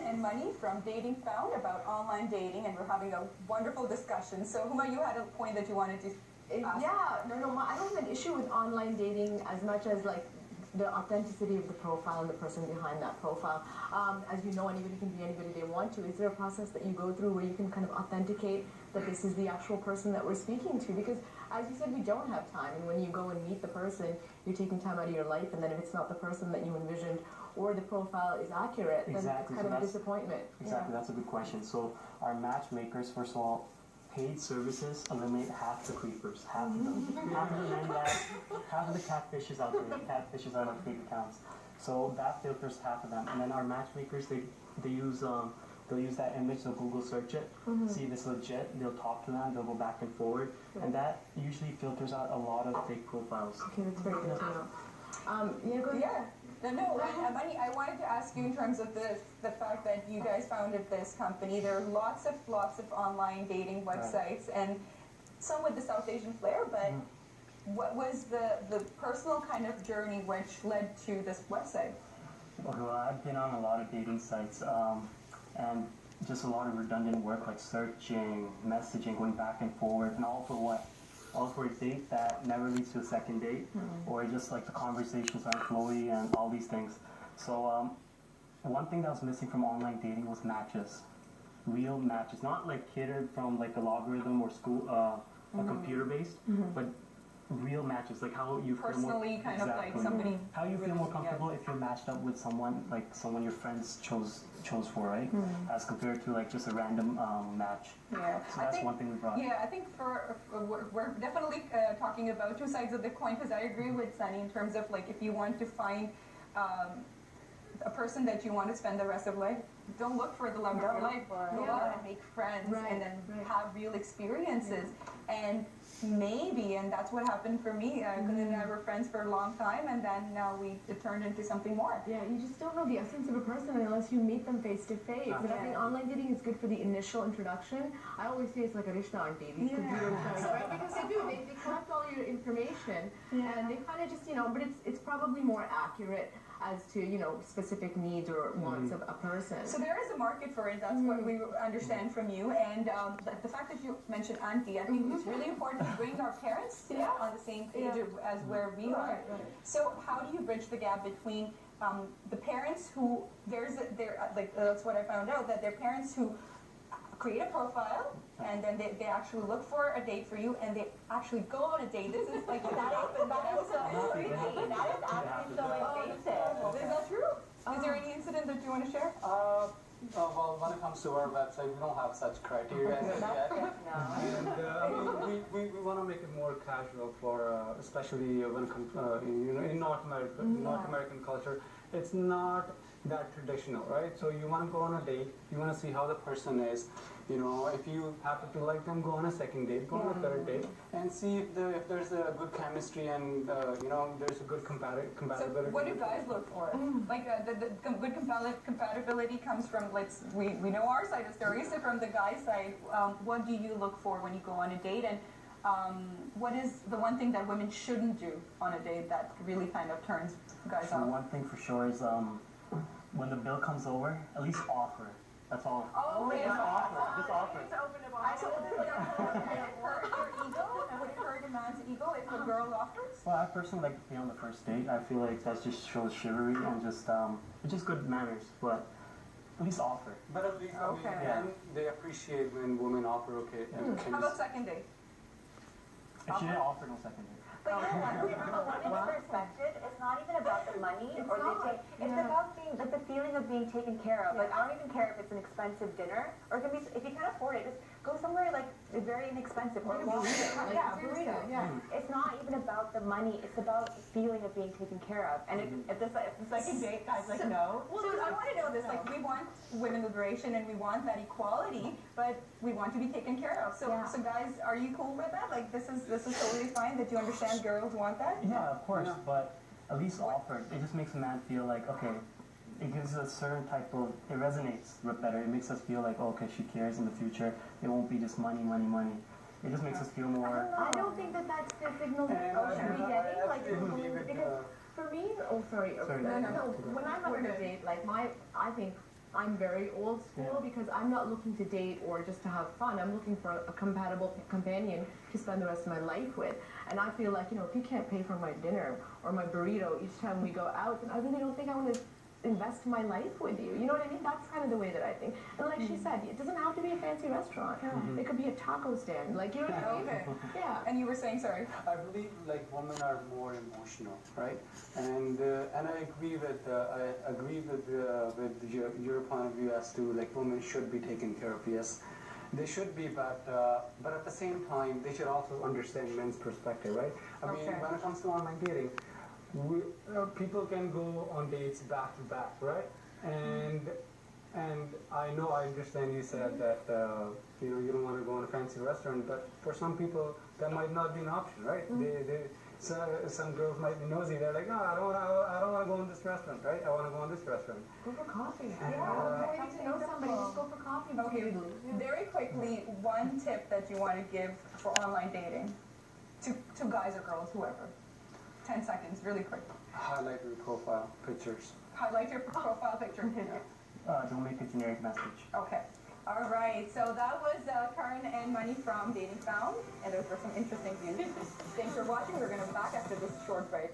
and Money from Dating Found about online dating, and we're having a wonderful discussion. So, Huma, you had a point that you wanted to ask. I don't have an issue with online dating as much as like the authenticity of the profile and the person behind that profile. As you know, anybody can be anybody they want to. Is there a process that you go through where you can kind of authenticate that this is the actual person that we're speaking to? Because as you said, we don't have time, and when you go and meet the person, you're taking time out of your life, and then if it's not the person that you envisioned or the profile is accurate, then it's kind of a disappointment. Exactly, that's a good question. So our matchmakers, first of all, paid services eliminate half the creepers, half of them. Half of the men that, half of the catfishes out there, catfishes out of fake accounts. So that filters half of them. And then our matchmakers, they use they'll use that image, they'll Google search it, see if it's legit, they'll talk to them, they'll go back and forward, and that usually filters out a lot of fake profiles. Okay, that's very good to know. Go ahead. Money, I wanted to ask you in terms of the fact that you guys founded this company. There are lots of online dating websites, and some with the South Asian flair, but what was the personal kind of journey which led to this website? Well, I've been on a lot of dating sites, and just a lot of redundant work like searching, messaging, going back and forth, and all for what? All for a date that never leads to a second date, or just like the conversations aren't flowy and all these things. So one thing that was missing from online dating was matches, real matches, not like catered from like a logarithm or school, a computer based, but real matches, like how you personally feel more, like somebody. How you feel more comfortable if you're matched up with someone like someone your friends chose for, right? As compared to like just a random match. Yeah, so that's one thing we brought. Yeah, I think we're definitely talking about two sides of the coin, because I agree with Sunny in terms of like if you want to find a person that you want to spend the rest of life, don't look for the love of your life. Go out and make friends and then have real experiences. And maybe, and that's what happened for me. Kunal and I were friends for a long time, and then now it turned into something more. Yeah, you just don't know the essence of a person unless you meet them face to face. And I think online dating is good for the initial introduction. I always say it's like a rishta on TV, right? Because they do, they collect all your information, and they kind of just, but it's probably more accurate as to, specific needs or wants of a person. So there is a market for it, that's what we understand from you, and the fact that you mentioned auntie, I think it's really important to bring our parents on the same page as where we are. So how do you bridge the gap between the parents who, that's what I found out, that they're parents who create a profile, and then they actually look for a date for you, and they actually go on a date. This is like that is so crazy. That is actually so invasive. Is that true? Is there any incident that you want to share? Well, when it comes to our website, we don't have such criteria as yet. And we want to make it more casual for, especially when it comes, in North American culture. It's not that traditional, right? So you want to go on a date, you want to see how the person is. If you happen to like them, go on a second date, go on a third date, and see if there's a good chemistry and there's a good compatibility. So what do guys look for? Like the good compatibility comes from, we know our side of the story, so from the guy's side, what do you look for when you go on a date, and what is the one thing that women shouldn't do on a date that really kind of turns guys off? One thing for sure is when the bill comes over, at least offer. That's all. Oh, just offer. Just offer. Would it hurt your ego? Would it hurt a man's ego if a girl offers? Well, I personally like to be on the first date. I feel like that just shows chivalry and just it's just good manners. But at least offer. But at least they appreciate when women offer. Okay. How about second date? If she didn't offer, no second date. But you know what, from a woman's perspective, it's not even about the money it's about being, like, the feeling of being taken care of. Like, I don't even care if it's an expensive dinner, or it can be, if you can't afford it, just go somewhere, like, very inexpensive, or burrito. It's not even about the money, it's about the feeling of being taken care of. And if the second date guy's like, no. Well, I want to know this, like, we want women liberation and we want that equality, but we want to be taken care of. So guys, are you cool with that? Like, this is totally fine, that you understand girls want that? Yeah, of course, but at least offer. It just makes a man feel like, okay, it gives a certain type of, it resonates better. It makes us feel like, oh, okay, she cares in the future. It won't be just money, money, money. It just makes us feel more. I don't think that's the signal that girls should be getting. Like, because for me, when I'm on a date, like I think I'm very old school because I'm not looking to date or just to have fun. I'm looking for a compatible companion to spend the rest of my life with. And I feel like, if you can't pay for my dinner or my burrito each time we go out, then I really don't think I want to invest my life with you. You know what I mean? That's kind of the way that I think. And like she said, it doesn't have to be a fancy restaurant. It could be a taco stand. Like, you know what I mean? Okay. Yeah. And you were saying, sorry. I believe like women are more emotional, right? And I agree with your point of view as to like women should be taken care of. Yes, they should be, but at the same time they should also understand men's perspective, right? I mean, when it comes to online dating, people can go on dates back to back, right? And I understand you said that you don't want to go in a fancy restaurant, but for some people that might not be an option, right? Some girls might be nosy. They're like, no, I don't want to go in this restaurant, right? I want to go in this restaurant. Go for coffee. Yeah. Waiting to know somebody, just go for coffee. Okay, very quickly, one tip that you want to give for online dating to guys or girls, whoever. 10 seconds, really quick. Highlight your profile pictures. Highlight your profile picture. Don't make a generic message. Okay. All right. So that was Karan and Mani from Dating Found, and those were some interesting views. Thanks for watching. We're going to be back after this short break.